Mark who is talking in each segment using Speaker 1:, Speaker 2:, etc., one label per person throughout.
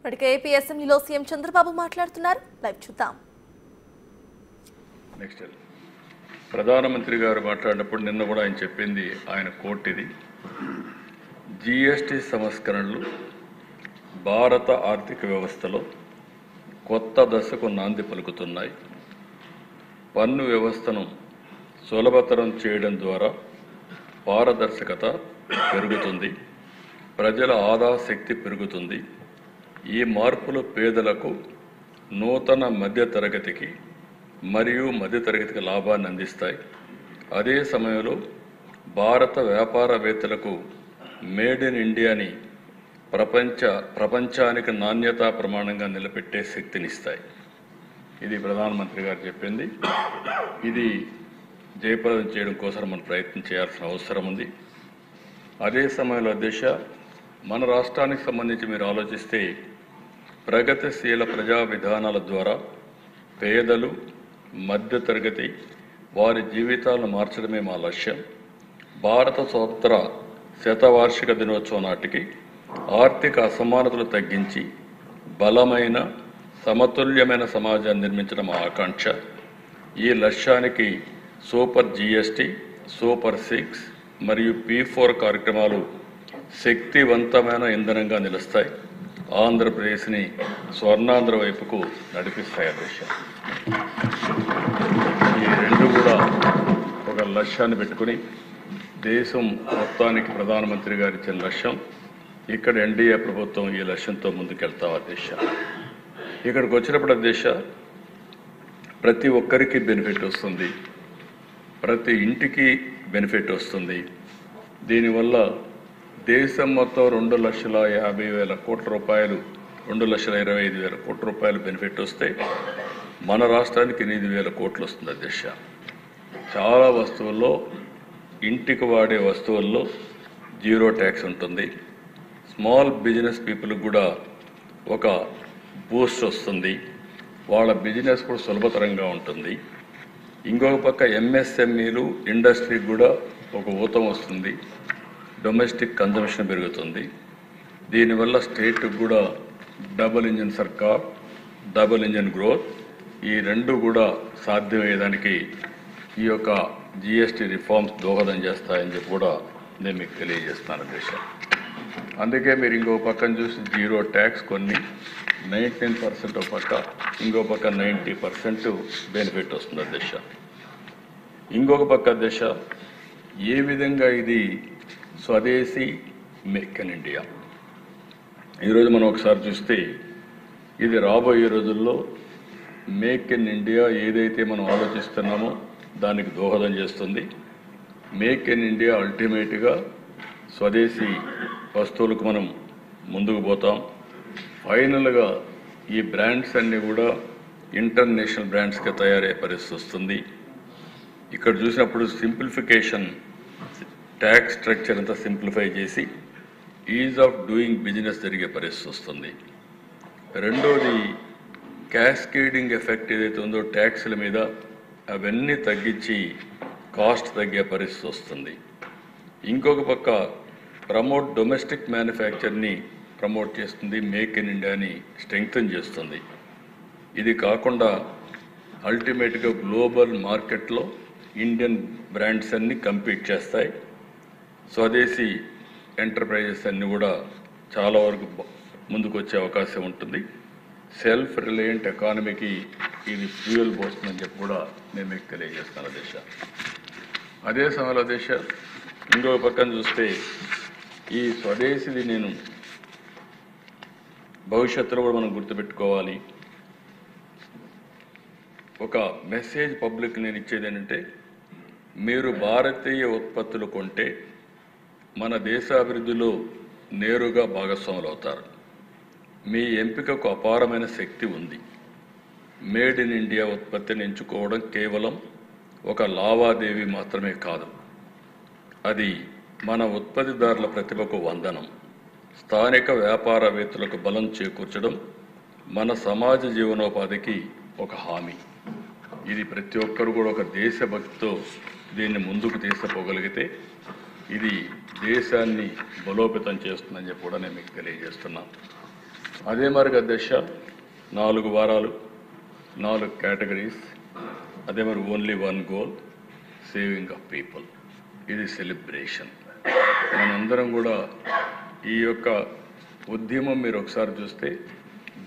Speaker 1: ఇప్పటికే ఏపీ అసెంబ్లీలో సీఎం చంద్రబాబు మాట్లాడుతున్నారు. లైవ్ చూద్దాం.
Speaker 2: నెక్స్ట్ ప్రధానమంత్రి గారు మాట్లాడినప్పుడు నిన్న కూడా ఆయన చెప్పింది ఆయన కోట్ ఇది. జీఎస్టీ సంస్కరణలు భారత ఆర్థిక వ్యవస్థలో కొత్త దశకు నాంది పలుకుతున్నాయి. పన్ను వ్యవస్థను సులభతరం చేయడం ద్వారా పారదర్శకత పెరుగుతుంది, ప్రజల ఆదా శక్తి పెరుగుతుంది. ఈ మార్పులు పేదలకు, నూతన మధ్యతరగతికి మరియు మధ్యతరగతికి లాభాన్ని అందిస్తాయి. అదే సమయంలో భారత వ్యాపారవేత్తలకు మేడ్ ఇన్ ఇండియాని ప్రపంచానికి నాణ్యతా ప్రమాణంగా నిలబెట్టే శక్తినిస్తాయి. ఇది ప్రధానమంత్రి గారు చెప్పింది. ఇది జయప్రదం చేయడం కోసం మనం ప్రయత్నం చేయాల్సిన అవసరం ఉంది. అదే సమయంలో మన రాష్ట్రానికి సంబంధించి మీరు ఆలోచిస్తే ప్రగతిశీల ప్రజా విధానాల ద్వారా పేదలు, మధ్యతరగతి వారి జీవితాలను మార్చడమే మా లక్ష్యం. భారత స్వతంత్ర శతవార్షిక దినోత్సవం నాటికి ఆర్థిక అసమానతలు తగ్గించి బలమైన, సమతుల్యమైన సమాజాన్ని నిర్మించడం మా ఆకాంక్ష. ఈ లక్ష్యానికి సూపర్ జీఎస్టీ, సూపర్ 6 మరియు P4 కార్యక్రమాలు శక్తివంతమైన ఇంధనంగా నిలుస్తాయి. ఆంధ్రప్రదేశ్ని స్వర్ణాంధ్ర వైపుకు నడిపిస్తాయి. ఈ రెండు కూడా ఒక లక్ష్యాన్ని పెట్టుకుని దేశం మొత్తానికి ప్రధానమంత్రి గారు ఇచ్చిన లక్ష్యం. ఇక్కడ ఎన్డీఏ ప్రభుత్వం ఈ లక్ష్యంతో ముందుకెళ్తాం. ఇక్కడికి వచ్చినప్పుడు ప్రతి ఒక్కరికి బెనిఫిట్ వస్తుంది, ప్రతి ఇంటికి బెనిఫిట్ వస్తుంది. దీనివల్ల దేశం మొత్తం 2,50,000 కోట్ల రూపాయలు, 2,25,000 కోట్ల రూపాయలు బెనిఫిట్ వస్తే మన రాష్ట్రానికి 8,000 కోట్లు వస్తుంది. చాలా వస్తువుల్లో, ఇంటికి వాడే వస్తువుల్లో జీరో ట్యాక్స్ ఉంటుంది. స్మాల్ బిజినెస్ పీపుల్కి కూడా ఒక బూస్ట్ వస్తుంది, వాళ్ళ బిజినెస్ కూడా సులభతరంగా ఉంటుంది. ఇంకొక పక్క ఎంఎస్ఎంఈలు, ఇండస్ట్రీకి కూడా ఒక ఊతం వస్తుంది, డొమెస్టిక్ కన్జంప్షన్ పెరుగుతుంది. దీనివల్ల స్టేట్కి కూడా డబుల్ ఇంజిన్ సర్కార్, డబుల్ ఇంజిన్ గ్రోత్, ఈ రెండు కూడా సాధ్యమయ్యేదానికి ఈ యొక్క జిఎస్టీ రిఫార్మ్స్ దోహదం చేస్తాయని చెప్పి కూడా నేను మీకు తెలియజేస్తున్నాను. అందుకే మీరు ఇంకో పక్కన చూసి జీరో ట్యాక్స్ కొన్ని 19% ఒక పక్క, ఇంకో పక్క 90% బెనిఫిట్ వస్తుంది. ఇంకొక పక్క ఏ విధంగా ఇది స్వదేశీ మేక్ ఇన్ ఇండియా. ఈరోజు మనం ఒకసారి చూస్తే ఇది రాబోయే రోజుల్లో మేక్ ఇన్ ఇండియా ఏదైతే మనం ఆలోచిస్తున్నామో దానికి దోహదం చేస్తుంది. మేక్ ఇన్ ఇండియా అల్టిమేట్గా స్వదేశీ వస్తువులకు మనం ముందుకు పోతాం. ఫైనల్గా ఈ బ్రాండ్స్ అన్నీ కూడా ఇంటర్నేషనల్ బ్రాండ్స్గా తయారయ్యే పరిస్థితి వస్తుంది. ఇక్కడ చూసినప్పుడు సింప్లిఫికేషన్, ట్యాక్స్ స్ట్రక్చర్ అంతా సింప్లిఫై చేసి ఈజ్ ఆఫ్ డూయింగ్ బిజినెస్ జరిగే పరిస్థితి వస్తుంది. రెండోది క్యాస్కేడింగ్ ఎఫెక్ట్ ఏదైతే ఉందో ట్యాక్స్ల మీద, అవన్నీ తగ్గించి కాస్ట్ తగ్గే పరిస్థితి వస్తుంది. ఇంకొక పక్క ప్రమోట్ డొమెస్టిక్ మ్యానుఫ్యాక్చర్ని ప్రమోట్ చేస్తుంది, మేక్ ఇన్ ఇండియాని స్ట్రెంగ్తన్ చేస్తుంది. ఇది కాకుండా అల్టిమేట్గా గ్లోబల్ మార్కెట్లో ఇండియన్ బ్రాండ్స్ అన్నీ కంపీట్ చేస్తాయి. స్వదేశీ ఎంటర్ప్రైజెస్ అన్నీ కూడా చాలా వరకు ముందుకు వచ్చే అవకాశం ఉంటుంది. సెల్ఫ్ రిలయంట్ ఎకానమీకి ఇది ఫ్యూయల్ పోస్తుందని చెప్పి కూడా నేను మీకు తెలియజేస్తాను. అదే సమయంలో ఇంకొక పక్కన చూస్తే ఈ స్వదేశీది నేను భవిష్యత్తులో కూడా మనం గుర్తుపెట్టుకోవాలి. ఒక మెసేజ్ పబ్లిక్ నేను ఇచ్చేది ఏంటంటే, మీరు భారతీయ ఉత్పత్తులు కొంటే మన దేశాభివృద్ధిలో నేరుగా భాగస్వాములు అవుతారు. మీ ఎంపికకు అపారమైన శక్తి ఉంది. మేడ్ ఇన్ ఇండియా ఉత్పత్తిని ఎంచుకోవడం కేవలం ఒక లావాదేవీ మాత్రమే కాదు, అది మన ఉత్పత్తిదారుల ప్రతిభకు వందనం, స్థానిక వ్యాపారవేత్తలకు బలం చేకూర్చడం, మన సమాజ జీవనోపాధికి ఒక హామీ. ఇది ప్రతి ఒక్కరు కూడా ఒక దేశభక్తితో దీన్ని ముందుకు తీసుకుపోగలిగితే ఇది దేశాన్ని బలోపేతం చేస్తుందని చెప్పి కూడా నేను మీకు తెలియజేస్తున్నాను. అదే మరి అధ్యక్ష 4 వారాలు 4 కేటగిరీస్, అదే మరి only 1 goal, saving of people. ఇది సెలబ్రేషన్. మనందరం కూడా ఈ యొక్క ఉద్యమం మీరు ఒకసారి చూస్తే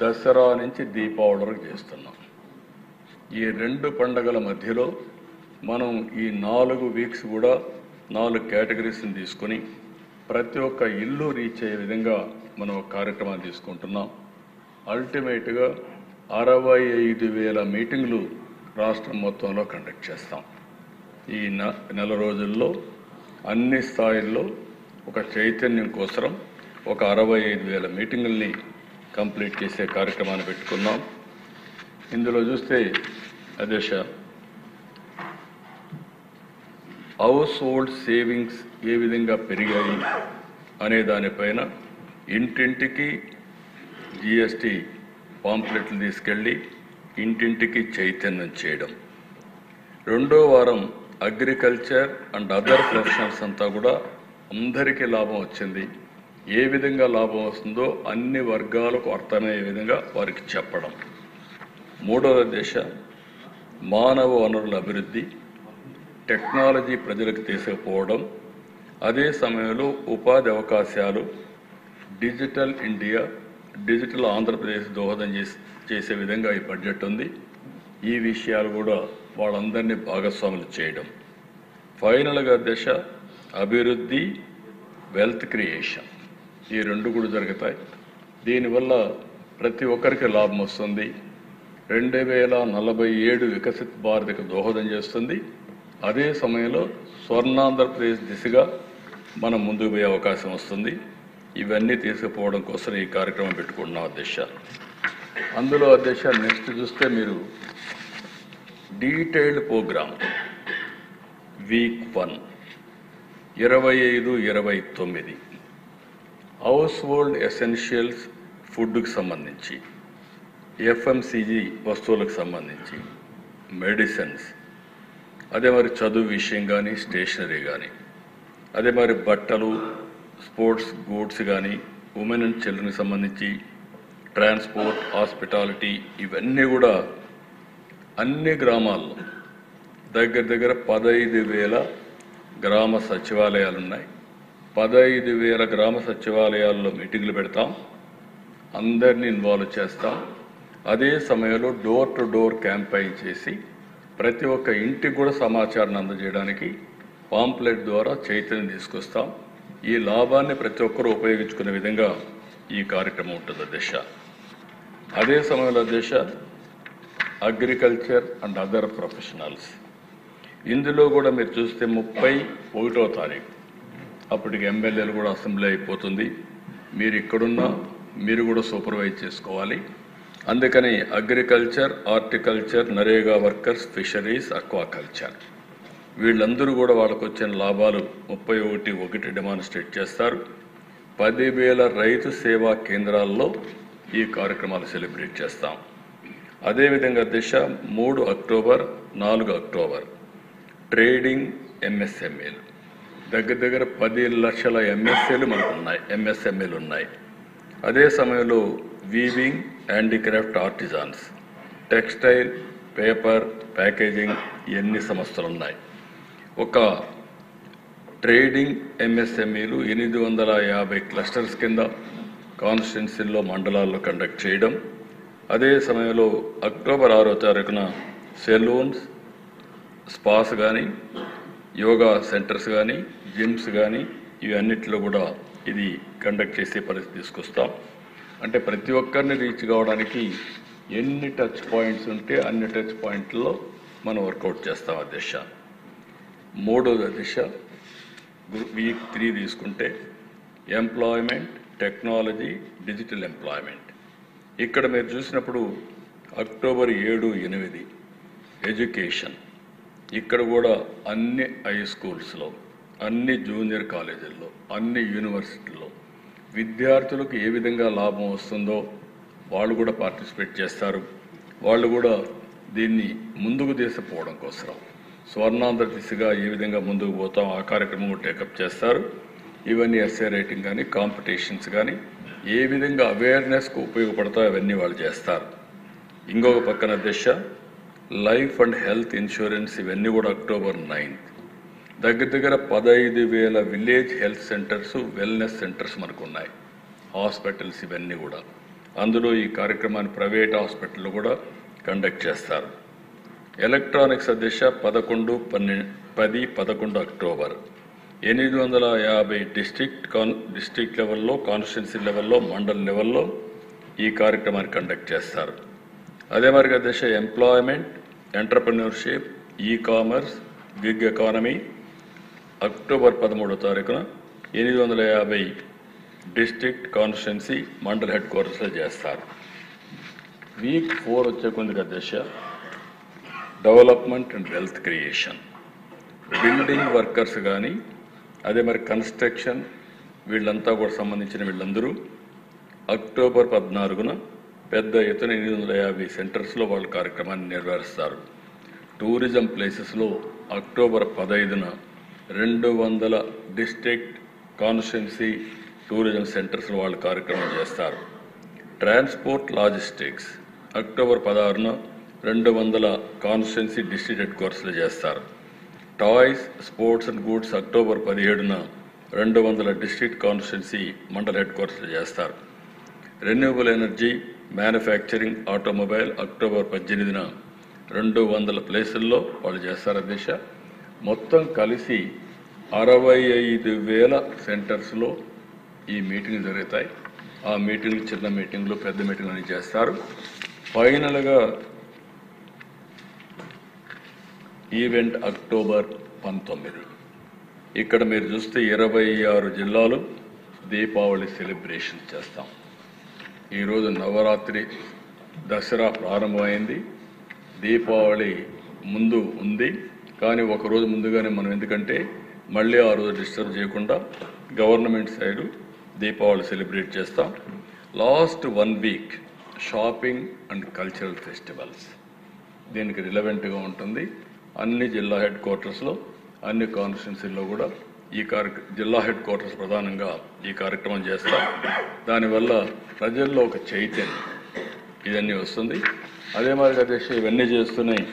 Speaker 2: దసరా నుంచి దీపావళి వరకు చేస్తున్నాం. ఈ 2 పండగల మధ్యలో మనం ఈ 4 వీక్స్ కూడా 4 కేటగిరీస్ని తీసుకొని ప్రతి ఒక్క ఇల్లు రీచ్ అయ్యే విధంగా మనం ఒక కార్యక్రమాన్ని తీసుకుంటున్నాం. అల్టిమేట్గా 65,000 మీటింగ్లు రాష్ట్రం మొత్తంలో కండక్ట్ చేస్తాం. ఈ నెల రోజుల్లో అన్ని స్థాయిల్లో ఒక చైతన్యం కోసం ఒక 65,000 మీటింగుల్ని కంప్లీట్ చేసే కార్యక్రమాన్ని పెట్టుకున్నాం. ఇందులో చూస్తే అధ్యక్ష హౌస్ హోల్డ్ సేవింగ్స్ ఏ విధంగా పెరిగాయి అనే దానిపైన ఇంటింటికి జిఎస్టీ పాంప్లెట్లు తీసుకెళ్ళి ఇంటింటికి చైతన్యం చేయడం. 2వ వారం అగ్రికల్చర్ అండ్ అదర్ ప్రొఫెషనల్స్ అంతా కూడా అందరికీ లాభం వచ్చింది. ఏ విధంగా లాభం వస్తుందో అన్ని వర్గాలకు అర్థమయ్యే విధంగా వారికి చెప్పడం. 3వ దశ మానవ వనరుల అభివృద్ధి, టెక్నాలజీ ప్రజలకు తీసుకుపోవడం, అదే సమయంలో ఉపాధి అవకాశాలు, డిజిటల్ ఇండియా, డిజిటల్ ఆంధ్రప్రదేశ్ దోహదం చేసే విధంగా ఈ బడ్జెట్ ఉంది. ఈ విషయాలు కూడా వాళ్ళందరినీ భాగస్వాములు చేయడం. ఫైనల్గా దశ అభివృద్ధి, వెల్త్ క్రియేషన్, ఈ 2 కూడా జరుగుతాయి. దీనివల్ల ప్రతి ఒక్కరికి లాభం వస్తుంది. 2047 వికసిత్ భారత్కు దోహదం చేస్తుంది. అదే సమయంలో స్వర్ణాంధ్రప్రదేశ్ దిశగా మనం ముందుకు పోయే అవకాశం వస్తుంది. ఇవన్నీ తీసుకుపోవడం కోసం ఈ కార్యక్రమం పెట్టుకుంటున్నాం అధ్యక్ష. అందులో అధ్యక్ష నెక్స్ట్ చూస్తే మీరు detailed programme week 1 25-29 household essentials ఫుడ్కి సంబంధించి, ఎఫ్ఎంసీజీ వస్తువులకు సంబంధించి, మెడిసిన్స్, అదే మరి చదువు విషయం కానీ స్టేషనరీ కానీ, అదే మరి బట్టలు, స్పోర్ట్స్ గూడ్స్ కానీ, ఉమెన్ అండ్ చిల్డ్రన్కి సంబంధించి ట్రాన్స్పోర్ట్, హాస్పిటాలిటీ, ఇవన్నీ కూడా అన్ని గ్రామాల్లో దగ్గర 15,000 గ్రామ సచివాలయాలు ఉన్నాయి. 15,000 గ్రామ సచివాలయాల్లో మీటింగ్లు పెడతాం, అందరినీ ఇన్వాల్వ్ చేస్తాం. అదే సమయంలో డోర్ టు డోర్ క్యాంపెయిన్ చేసి ప్రతి ఒక్క ఇంటికి కూడా సమాచారాన్ని అందజేయడానికి పాంప్లెట్ ద్వారా చైతన్యం తీసుకొస్తాం. ఈ లాభాన్ని ప్రతి ఒక్కరూ ఉపయోగించుకునే విధంగా ఈ కార్యక్రమం ఉంటుంది అధ్యక్ష. అదే సమయంలో అధ్యక్ష అగ్రికల్చర్ అండ్ అదర్ ప్రొఫెషనల్స్, ఇందులో కూడా మీరు చూస్తే 31వ తారీఖు అప్పటికి ఎమ్మెల్యేలు కూడా అసెంబ్లీ అయిపోతుంది. మీరు ఇక్కడున్నా మీరు కూడా సూపర్వైజ్ చేసుకోవాలి. అందుకని agriculture, horticulture, NREGA workers, fisheries, aquaculture, వీళ్ళందరూ కూడా వాళ్ళకు వచ్చిన లాభాలు 31 డెమాన్స్ట్రేట్ చేస్తారు. 10,000 రైతు సేవా కేంద్రాల్లో ఈ కార్యక్రమాలు సెలబ్రేట్ చేస్తాం. అదేవిధంగా దిశ 3 అక్టోబర్ 4 అక్టోబర్ ట్రేడింగ్ ఎంఎస్ఎంఈలు, దగ్గర 10 లక్షల ఎంఎస్ఎంఈలు ఉన్నాయి. అదే సమయంలో weaving, handicraft, artisans, textile, paper, packaging, ఇవన్నీ సంస్థలు ఉన్నాయి. ఒక ట్రేడింగ్ ఎంఎస్ఎంఈలు 850 క్లస్టర్స్ కింద కాన్స్టిట్యున్సీల్లో, మండలాల్లో కండక్ట్ చేయడం. అదే సమయంలో అక్టోబర్ 6వ తారీఖున సెలూన్స్, స్పాస్ కానీ, యోగా సెంటర్స్ కానీ, జిమ్స్ కానీ, ఇవన్నిటిలో కూడా ఇది కండక్ట్ చేసే పరిస్థితి తీసుకొస్తాం. అంటే ప్రతి ఒక్కరిని రీచ్ కావడానికి ఎన్ని టచ్ పాయింట్స్ ఉంటే అన్ని టచ్ పాయింట్లలో మనం వర్కౌట్ చేస్తాం అధ్యక్ష. 3వ అధ్యక్ష వీక్ 3 తీసుకుంటే ఎంప్లాయ్మెంట్, టెక్నాలజీ, డిజిటల్ ఎంప్లాయ్మెంట్. ఇక్కడ మీరు చూసినప్పుడు అక్టోబర్ 7, 8 ఎడ్యుకేషన్, ఇక్కడ కూడా అన్ని హై స్కూల్స్లో, అన్ని జూనియర్ కాలేజీల్లో, అన్ని యూనివర్సిటీల్లో విద్యార్థులకు ఏ విధంగా లాభం వస్తుందో వాళ్ళు కూడా పార్టిసిపేట్ చేస్తారు. వాళ్ళు కూడా దీన్ని ముందుకు తీసుకుపోవడం కోసం స్వర్ణాంధ్ర దిశగా ఏ విధంగా ముందుకు పోతాం ఆ కార్యక్రమం టేకప్ చేస్తారు. ఇవన్నీ ఎస్ఏ రైటింగ్ కానీ, కాంపిటీషన్స్ కానీ, ఏ విధంగా అవేర్నెస్కు ఉపయోగపడతాయో అవన్నీ వాళ్ళు చేస్తారు. ఇంకొక పక్కన దిశ లైఫ్ అండ్ హెల్త్ ఇన్సూరెన్స్ ఇవన్నీ కూడా అక్టోబర్ 9th. దగ్గర 15,000 village health centres, wellness centres మనకు ఉన్నాయి, హాస్పిటల్స్ ఇవన్నీ కూడా. అందులో ఈ కార్యక్రమాన్ని ప్రైవేట్ హాస్పిటల్లో కూడా కండక్ట్ చేస్తారు. ఎలక్ట్రానిక్స్ దిశ 11 అక్టోబర్ 850 డిస్ట్రిక్ట్ లెవెల్లో, కాన్స్టిట్యున్సీ లెవెల్లో, మండల్ లెవెల్లో ఈ కార్యక్రమాన్ని కండక్ట్ చేస్తారు. అదే మరిగా దిశ employment, entrepreneurship, e commerce, gig economy October 13 850 district, constituency, mandal head క్వార్టర్స్లో చేస్తారు. వీక్ 4 వచ్చే కొద్దిగా దిశ development and wealth creation. Building workers కానీ, అదే మరి కన్స్ట్రక్షన్, వీళ్ళంతా కూడా సంబంధించిన వీళ్ళందరూ అక్టోబర్ 14 పెద్ద ఎత్తున 850 సెంటర్స్లో వాళ్ళు కార్యక్రమాన్ని నెరవేరుస్తారు. టూరిజం ప్లేసెస్లో అక్టోబర్ 15 200 డిస్ట్రిక్ట్, కాన్స్టిట్యున్సీ టూరిజం సెంటర్స్లో వాళ్ళు కార్యక్రమం చేస్తారు. Transport logistics October 16 200 constituency district head క్వార్టర్స్లో చేస్తారు. Toys, sports and goods October 17 200 district, constituency, mandal head క్వార్టర్స్లో చేస్తారు. Renewable energy, manufacturing, automobile October 18 200 ప్లేసుల్లో వాళ్ళు చేస్తారు. దిశ మొత్తం కలిసి 65,000 సెంటర్స్లో ఈ మీటింగ్ జరుగుతాయి. ఆ మీటింగ్లు చిన్న మీటింగ్లు, పెద్ద మీటింగ్లు అని చేస్తారు. ఫైనల్గా ఈవెంట్ అక్టోబర్ 19. ఇక్కడ మీరు చూస్తే 26 జిల్లాలు దీపావళి సెలబ్రేషన్ చేస్తాం. ఈరోజు నవరాత్రి, దసరా ప్రారంభమైంది, దీపావళి ముందు ఉంది. కానీ ఒకరోజు ముందుగానే మనం, ఎందుకంటే మళ్ళీ ఆ రోజు డిస్టర్బ్ చేయకుండా గవర్నమెంట్ సైడు దీపావళి సెలబ్రేట్ చేస్తాం. Last 1 week shopping and cultural festivals దీనికి రిలవెంట్గా ఉంటుంది. అన్ని జిల్లా హెడ్ క్వార్టర్స్లో, అన్ని కాన్స్టిట్యున్సీల్లో కూడా ఈ జిల్లా హెడ్ క్వార్టర్స్ ప్రధానంగా ఈ కార్యక్రమం చేస్తాం. దానివల్ల ప్రజల్లో ఒక చైతన్యం ఇవన్నీ వస్తుంది. అదే మాదిరిగా దేశం ఇవన్నీ చేస్తున్నాయి.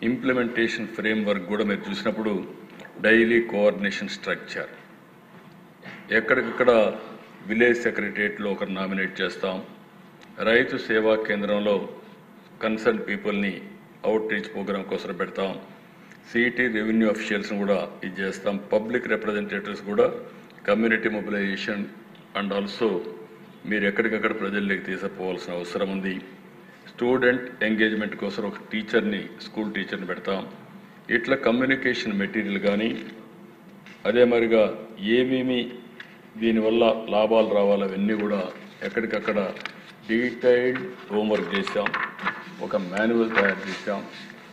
Speaker 2: ఇంప్లిమెంటేషన్ ఫ్రేమ్వర్క్ కూడా మీరు చూసినప్పుడు డైలీ కోఆర్డినేషన్ స్ట్రక్చర్, ఎక్కడికక్కడ విలేజ్ సెక్రటరియట్లో ఒకరు నామినేట్ చేస్తాం. రైతు సేవా కేంద్రంలో కన్సర్న్ పీపుల్ని అవుట్ రీచ్ ప్రోగ్రామ్ కోసం పెడతాం. సిటీ రెవెన్యూ అఫీషియల్స్ని కూడా ఇది చేస్తాం. పబ్లిక్ రిప్రజెంటేటివ్స్ కూడా కమ్యూనిటీ మొబిలైజేషన్ అండ్ ఆల్సో మీరు ఎక్కడికక్కడ ప్రజల్లోకి తీసుకుపోవాల్సిన అవసరం ఉంది. స్టూడెంట్ ఎంగేజ్మెంట్ కోసం ఒక టీచర్ని, స్కూల్ టీచర్ని పెడతాం. ఇట్లా కమ్యూనికేషన్ మెటీరియల్ కానీ, అదే మరిగా ఏమేమి దీనివల్ల లాభాలు రావాలి అవన్నీ కూడా ఎక్కడికక్కడ డీటెయిల్డ్ హోంవర్క్ చేసాం. ఒక మాన్యువల్ తయారు చేసాం.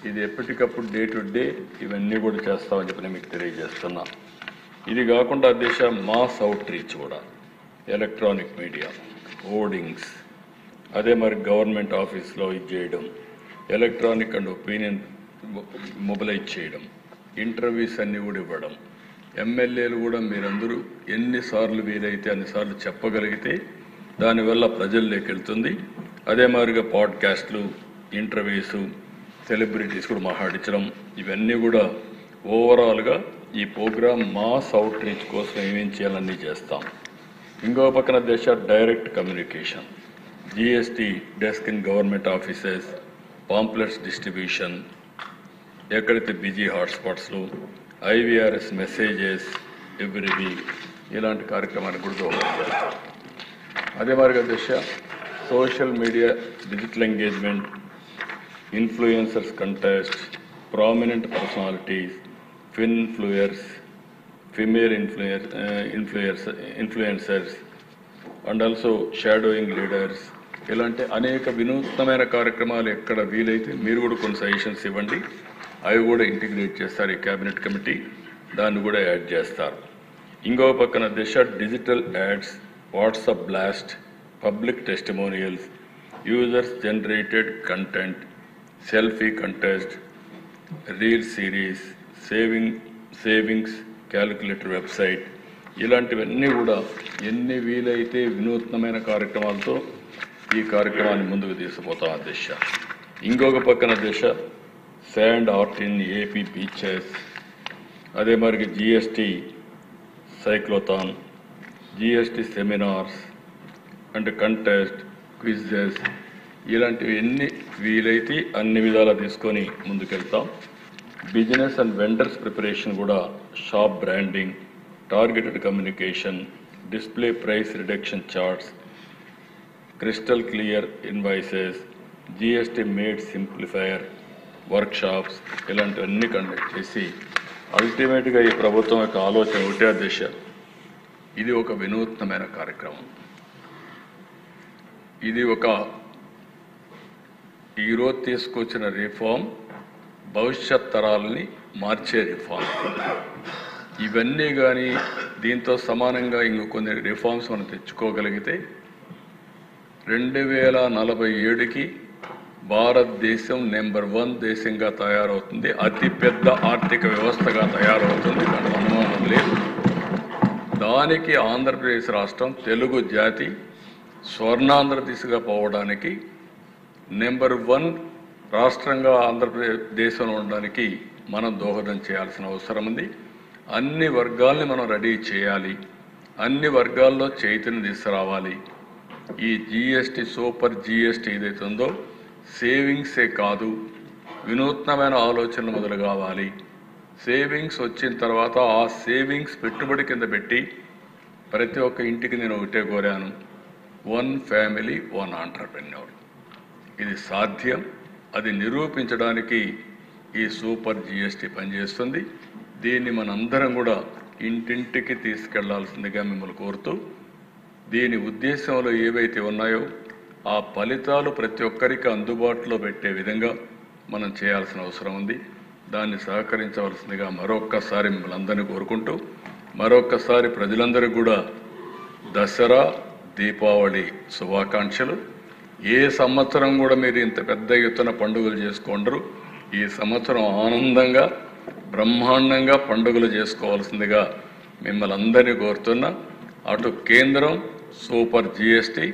Speaker 2: ఇది ఎప్పటికప్పుడు డే టు డే ఇవన్నీ కూడా చేస్తామని చెప్పి నేను మీకు తెలియజేస్తున్నా. ఇది కాకుండా దేశ మాస్ అవుట్ రీచ్ కూడా, ఎలక్ట్రానిక్ మీడియా, హోర్డింగ్స్, అదే మరి గవర్నమెంట్ ఆఫీస్లో ఇది చేయడం, ఎలక్ట్రానిక్ అండ్ ఒపీనియన్ మొబిలైజ్ చేయడం, ఇంటర్వ్యూస్ అన్నీ కూడా ఇవ్వడం. ఎమ్మెల్యేలు కూడా మీరందరూ ఎన్నిసార్లు వీలైతే అన్నిసార్లు చెప్పగలిగితే దానివల్ల ప్రజల్లోకి వెళ్తుంది. అదే మాదిరిగా పాడ్కాస్ట్లు, ఇంటర్వ్యూస్, సెలబ్రిటీస్ కూడా మాట్లాడించడం, ఇవన్నీ కూడా ఓవరాల్గా ఈ ప్రోగ్రామ్ మాస్ అవుట్ రీచ్ కోసం ఏమేం చేయాలన్నీ చేస్తాం. ఇంకో పక్కన దేశ direct communication, GST desk in government offices, pamphlets distribution, ఎక్కడైతే బిజీ హాట్స్పాట్స్లో ఐవీఆర్ఎస్ మెసేజెస్ ఎవ్రీ వీక్, ఇలాంటి కార్యక్రమానికి కూడా దోహదపడతాం. అదే మాదిరిగా దేశ social media digital engagement, influencers contest, prominent personalities, finfluencers, female influencers and also shadowing leaders, ఇలాంటి అనేక వినూత్నమైన కార్యక్రమాలు ఎక్కడ వీలైతే మీరు కూడా కొన్ని సజెషన్స్ ఇవ్వండి. అవి కూడా ఇంటిగ్రేట్ చేస్తారు ఈ క్యాబినెట్ కమిటీ, దాన్ని కూడా యాడ్ చేస్తారు. ఇంకో పక్కన దిశ digital ads, WhatsApp blast, public testimonials, users generated content, selfie contest, reel series, savings calculator website, ఇలాంటివన్నీ కూడా ఎన్ని వీలైతే వినూత్నమైన కార్యక్రమాలతో ఈ కార్యక్రమాన్ని ముందుకు తీసుకుపోతాం అధ్యక్ష. ఇంకొక పక్కన అధ్యక్ష sand art in AP beaches, అదే మరి GST cyclothon, GST seminars and contest, quizzes, ఇలాంటివి ఎన్ని వీలైతే అన్ని విధాలా తీసుకొని ముందుకెళ్తాం. బిజినెస్ అండ్ వెండర్స్ ప్రిపరేషన్ కూడా shop branding, targeted communication, display price reduction charts, crystal clear invoices, GST made simplifier workshops, ఇలాంటివన్నీ కండక్ట్ చేసి అల్టిమేట్గా ఈ ప్రభుత్వం యొక్క ఆలోచన ఒకటే అధ్యక్ష, ఇది ఒక వినూత్నమైన కార్యక్రమం. ఇది ఒక ఈరోజు తీసుకొచ్చిన రిఫార్మ్ భవిష్యత్ తరాలని మార్చే రిఫార్మ్. ఇవన్నీ కానీ దీంతో సమానంగా ఇంకో కొన్ని రిఫార్మ్స్ మనం తెచ్చుకోగలిగితే 2047కి భారతదేశం నెంబర్ 1 దేశంగా తయారవుతుంది, అతిపెద్ద ఆర్థిక వ్యవస్థగా తయారవుతుంది, దాని అనుమానం లేదు. దానికి ఆంధ్రప్రదేశ్ రాష్ట్రం తెలుగు జాతి స్వర్ణాంధ్ర దిశగా పోవడానికి నెంబర్ 1 రాష్ట్రంగా ఆంధ్రప్రదేశ్లో ఉండడానికి మనం దోహదం చేయాల్సిన అవసరం ఉంది. అన్ని వర్గాల్ని మనం రెడీ చేయాలి, అన్ని వర్గాల్లో చైతన్యం తీసుకురావాలి. ఈ జిఎస్టీ సూపర్ జిఎస్టీ ఏదైతే ఉందో సేవింగ్సే కాదు, వినూత్నమైన ఆలోచనలు మొదలు కావాలి. సేవింగ్స్ వచ్చిన తర్వాత ఆ సేవింగ్స్ పెట్టుబడి కింద పెట్టి ప్రతి ఒక్క ఇంటికి నేను ఒకటే కోరాను, 1 ఫ్యామిలీ 1 ఆంటర్‌ప్రెన్యూర్. ఇది సాధ్యం. అది నిరూపించడానికి ఈ సూపర్ జిఎస్టీ పనిచేస్తుంది. దీన్ని మనందరం కూడా ఇంటింటికి తీసుకెళ్లాల్సిందిగా మిమ్మల్ని కోరుతూ, దీని ఉద్దేశంలో ఏవైతే ఉన్నాయో ఆ ఫలితాలు ప్రతి ఒక్కరికి అందుబాటులో పెట్టే విధంగా మనం చేయాల్సిన అవసరం ఉంది. దాన్ని సహకరించవలసిందిగా మరొక్కసారి మిమ్మల్ని అందరినీ కోరుకుంటూ, మరొక్కసారి ప్రజలందరికీ కూడా దసరా దీపావళి శుభాకాంక్షలు. ఏ సంవత్సరం కూడా మీరు ఇంత పెద్ద ఎత్తున పండుగలు చేసుకోండరు. ఈ సంవత్సరం ఆనందంగా బ్రహ్మాండంగా పండుగలు చేసుకోవాల్సిందిగా మిమ్మల్ని అందరినీ కోరుతున్నా. అటు కేంద్రం సూపర్ జిఎస్టీ,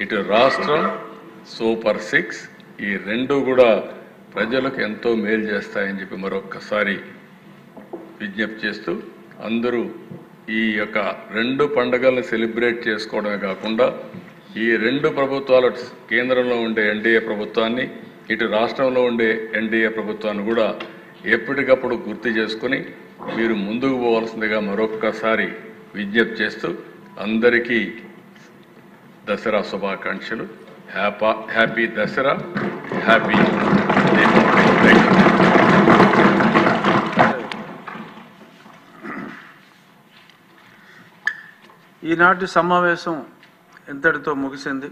Speaker 2: ఇటు రాష్ట్రం సూపర్ 6, ఈ రెండు కూడా ప్రజలకు ఎంతో మేలు చేస్తాయని చెప్పి మరొక్కసారి విజ్ఞప్తి చేస్తూ, అందరూ ఈ యొక్క 2 పండుగలను సెలబ్రేట్ చేసుకోవడమే కాకుండా ఈ 2 ప్రభుత్వాలు, కేంద్రంలో ఉండే ఎన్డీఏ ప్రభుత్వాన్ని, ఇటు రాష్ట్రంలో ఉండే ఎన్డీఏ ప్రభుత్వాన్ని కూడా ఎప్పటికప్పుడు గుర్తు చేసుకుని మీరు ముందుకు పోవాల్సిందిగా మరొక్కసారి విజ్ఞప్తి చేస్తూ, అందరికీ దసరా శుభాకాంక్షలు. Happy Dasara, happy Deepavali.
Speaker 3: ఈనాటి సమావేశం ఇంతటితో ముగిసింది.